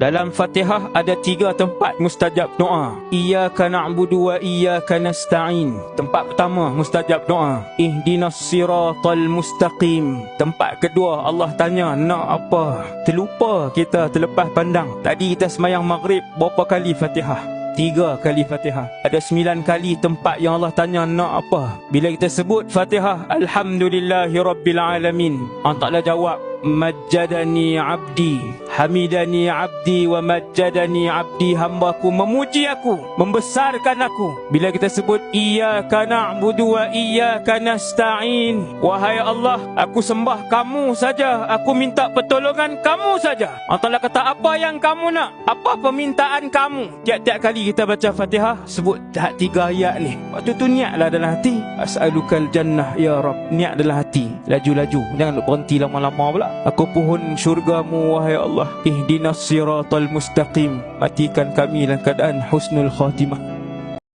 Dalam Fatihah ada 3 tempat mustajab doa. Iyyaka na'budu wa iyyaka nasta'in. Tempat pertama mustajab doa. Ihdinas siratal mustaqim. Tempat kedua Allah tanya nak apa. Terlupa kita terlepas pandang. Tadi kita semayang maghrib berapa kali Fatihah? 3 kali Fatihah. Ada 9 kali tempat yang Allah tanya nak apa. Bila kita sebut Fatihah, Alhamdulillahi Rabbil Alamin, Allah Ta'ala jawab, Majjadani abdi, hamidani abdi wa majjadani abdi. Hambaku memuji aku, membesarkan aku. Bila kita sebut Iyyaka na'budu wa iyyaka nasta'in, wahai Allah, aku sembah kamu saja, aku minta pertolongan kamu saja. Allah Ta'ala kata, apa yang kamu nak? Apa permintaan kamu? Tiap-tiap kali kita baca Fatihah, sebut 3 ayat ni. Waktu tu niatlah dalam hati, as'alukal jannah ya Rabb. Niat dalam hati, laju-laju, jangan berhenti lama-lama pula. Aku pohon syurgamu wahai Allah. Ihdinas siratal mustaqim. Matikan kami dalam keadaan husnul khatimah.